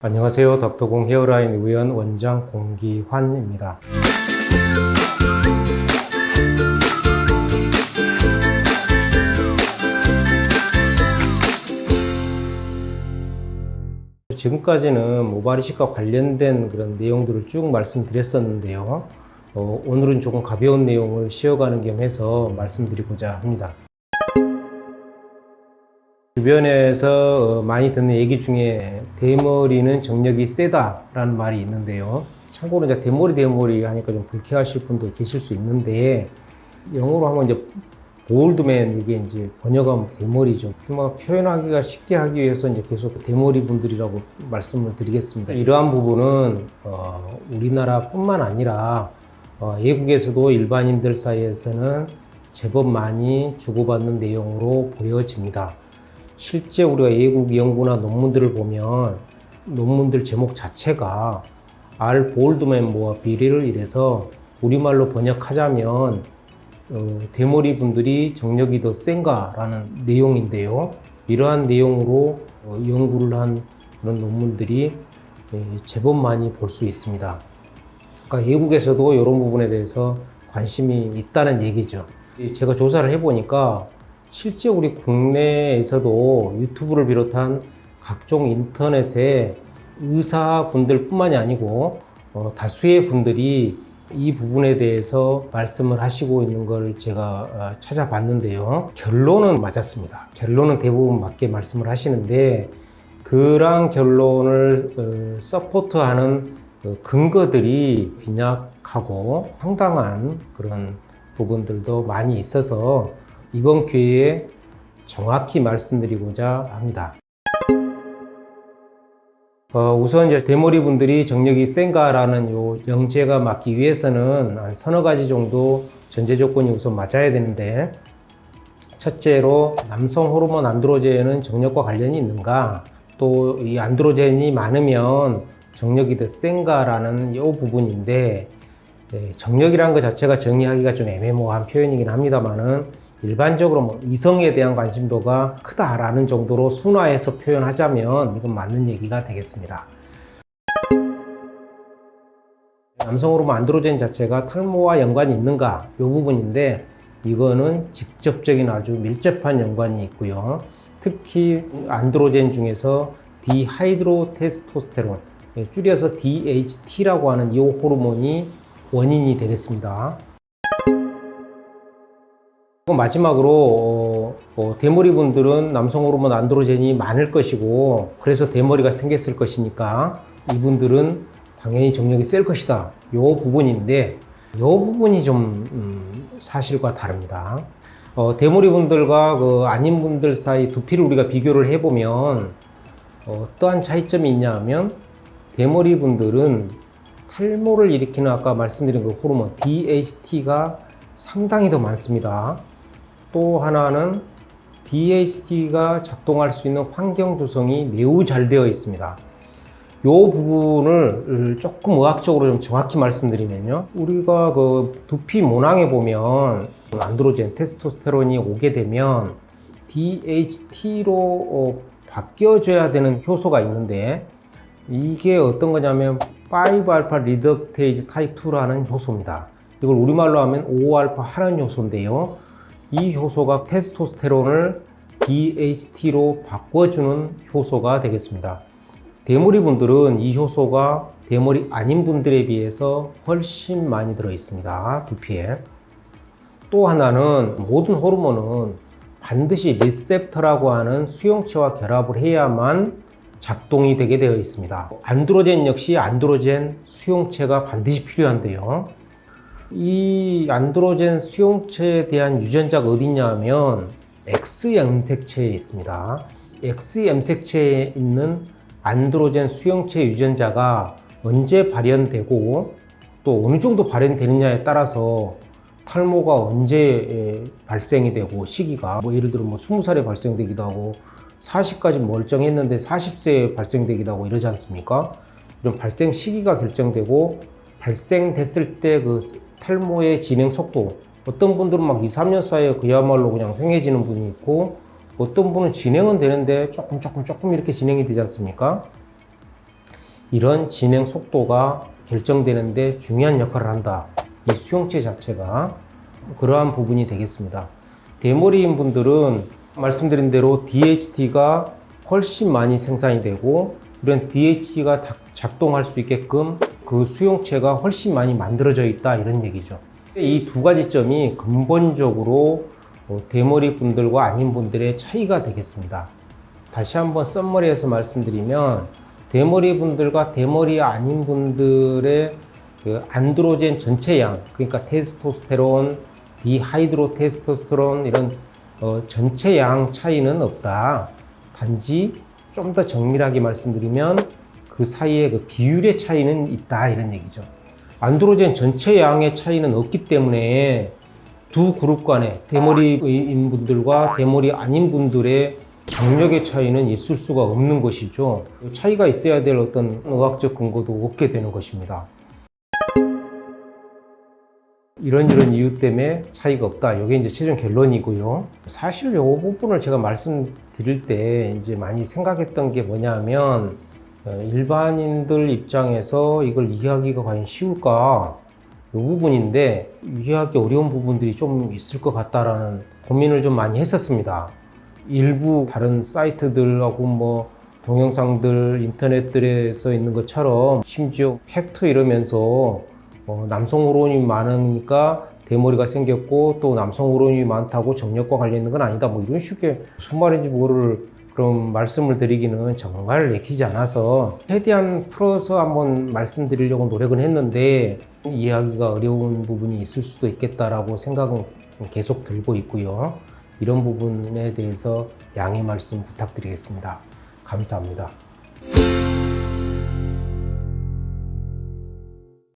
안녕하세요. 닥터공 헤어라인 의원 원장 공기환입니다. 지금까지는 모발 이식과 관련된 그런 내용들을 쭉 말씀드렸었는데요. 오늘은 조금 가벼운 내용을 쉬어가는 겸해서 말씀드리고자 합니다. 주변에서 많이 듣는 얘기 중에 대머리는 정력이 세다라는 말이 있는데요. 참고로 이제 대머리 하니까 좀 불쾌하실 분도 계실 수 있는데, 영어로 하면 이제 볼드맨, 이게 이제 번역하면 대머리죠. 표현하기가 쉽게 하기 위해서 이제 계속 대머리 분들이라고 말씀을 드리겠습니다. 이러한 부분은 우리나라뿐만 아니라 외국에서도 일반인들 사이에서는 제법 많이 주고받는 내용으로 보여집니다. 실제 우리가 외국 연구나 논문들을 보면 논문들 제목 자체가 R 볼드맨 모와 비례를 이래서 우리말로 번역하자면 대머리 분들이 정력이 더 센가라는 내용인데요. 이러한 내용으로 연구를 한 그런 논문들이 제법 많이 볼 수 있습니다. 그러니까 외국에서도 이런 부분에 대해서 관심이 있다는 얘기죠. 제가 조사를 해보니까 실제 우리 국내에서도 유튜브를 비롯한 각종 인터넷에 의사분들 뿐만이 아니고 다수의 분들이 이 부분에 대해서 말씀을 하시고 있는 걸 제가 찾아봤는데요. 결론은 맞았습니다. 결론은 대부분 맞게 말씀을 하시는데, 그러한 결론을 서포트하는 근거들이 빈약하고 황당한 그런 부분들도 많이 있어서 이번 기회에 정확히 말씀드리고자 합니다. 우선 이제 대머리 분들이 정력이 센가라는 요 명제가 맞기 위해서는 한 서너 가지 정도 전제 조건이 우선 맞아야 되는데, 첫째로 남성 호르몬 안드로젠은 정력과 관련이 있는가, 또 이 안드로젠이 많으면 정력이 더 센가라는 요 부분인데, 정력이라는 것 자체가 정의하기가 좀 애매모호한 표현이긴 합니다만은, 일반적으로 이성에 대한 관심도가 크다라는 정도로 순화해서 표현하자면 이건 맞는 얘기가 되겠습니다. 남성 호르몬 안드로젠 자체가 탈모와 연관이 있는가, 이 부분인데, 이거는 직접적인 아주 밀접한 연관이 있고요. 특히 안드로젠 중에서 디하이드로테스토스테론, 줄여서 DHT라고 하는 이 호르몬이 원인이 되겠습니다. 마지막으로 대머리 분들은 남성 호르몬 안드로젠이 많을 것이고, 그래서 대머리가 생겼을 것이니까 이분들은 당연히 정력이 셀 것이다, 요 부분인데, 요 부분이 좀 사실과 다릅니다. 대머리 분들과 아닌 분들 사이 두피를 우리가 비교를 해보면 어떠한 차이점이 있냐 하면, 대머리 분들은 탈모를 일으키는 아까 말씀드린 그 호르몬 DHT가 상당히 더 많습니다. 또 하나는 DHT가 작동할 수 있는 환경 조성이 매우 잘 되어 있습니다. 이 부분을 조금 의학적으로 좀 정확히 말씀드리면요, 우리가 두피 모낭에 보면 안드로젠, 테스토스테론이 오게 되면 DHT로 바뀌어줘야 되는 효소가 있는데, 이게 어떤 거냐면 5알파 리덕테이즈 타입 2라는 효소입니다. 이걸 우리말로 하면 5알파 할원 효소인데요, 이 효소가 테스토스테론을 DHT로 바꿔주는 효소가 되겠습니다. 대머리 분들은 이 효소가 대머리 아닌 분들에 비해서 훨씬 많이 들어 있습니다, 두피에. 또 하나는 모든 호르몬은 반드시 리셉터라고 하는 수용체와 결합을 해야만 작동이 되게 되어 있습니다. 안드로젠 역시 안드로젠 수용체가 반드시 필요한데요, 이 안드로젠 수용체에 대한 유전자가 어딨냐 하면 X염색체에 있습니다. X염색체에 있는 안드로젠 수용체 유전자가 언제 발현되고 또 어느 정도 발현되느냐에 따라서 탈모가 언제 발생이 되고, 시기가 예를 들어 20살에 발생되기도 하고 40까지 멀쩡했는데 40세에 발생되기도 하고 이러지 않습니까? 이런 발생 시기가 결정되고, 발생됐을 때 탈모의 진행 속도, 어떤 분들은 막 2, 3년 사이에 그야말로 그냥 휑해지는 분이 있고, 어떤 분은 진행은 되는데 조금 이렇게 진행이 되지 않습니까? 이런 진행 속도가 결정되는데 중요한 역할을 한다. 이 수용체 자체가 그러한 부분이 되겠습니다. 대머리인 분들은 말씀드린 대로 DHT가 훨씬 많이 생산이 되고 이런 DHT가 작동할 수 있게끔 그 수용체가 훨씬 많이 만들어져 있다 이런 얘기죠. 이 두 가지 점이 근본적으로 대머리 분들과 아닌 분들의 차이가 되겠습니다. 다시 한번 썸머리해서 말씀드리면 대머리 분들과 대머리 아닌 분들의 그 안드로겐 전체 양, 그러니까 테스토스테론, 디하이드로 테스토스테론 이런 전체 양 차이는 없다. 단지 좀 더 정밀하게 말씀드리면 그 사이에 그 비율의 차이는 있다 이런 얘기죠. 안드로겐 전체 양의 차이는 없기 때문에 두 그룹 간에 대머리인 분들과 대머리 아닌 분들의 장력의 차이는 있을 수가 없는 것이죠. 차이가 있어야 될 어떤 의학적 근거도 없게 되는 것입니다. 이런 이유 때문에 차이가 없다. 이게 이제 최종 결론이고요. 사실 이 부분을 제가 말씀드릴 때 이제 많이 생각했던 게 뭐냐면 일반인들 입장에서 이걸 이해하기가 과연 쉬울까? 이 부분인데 이해하기 어려운 부분들이 좀 있을 것 같다라는 고민을 좀 많이 했었습니다. 일부 다른 사이트들하고 뭐 동영상들 인터넷들에서 있는 것처럼 심지어 팩트 이러면서 남성 호르몬이 많으니까 대머리가 생겼고 또 남성 호르몬이 많다고 정력과 관련 있는 건 아니다 뭐 이런 식의 무슨 말인지 모를 그런 말씀을 드리기는 정말 내키지 않아서 최대한 풀어서 한번 말씀드리려고 노력은 했는데 이해하기가 어려운 부분이 있을 수도 있겠다라고 생각은 계속 들고 있고요. 이런 부분에 대해서 양해 말씀 부탁드리겠습니다. 감사합니다.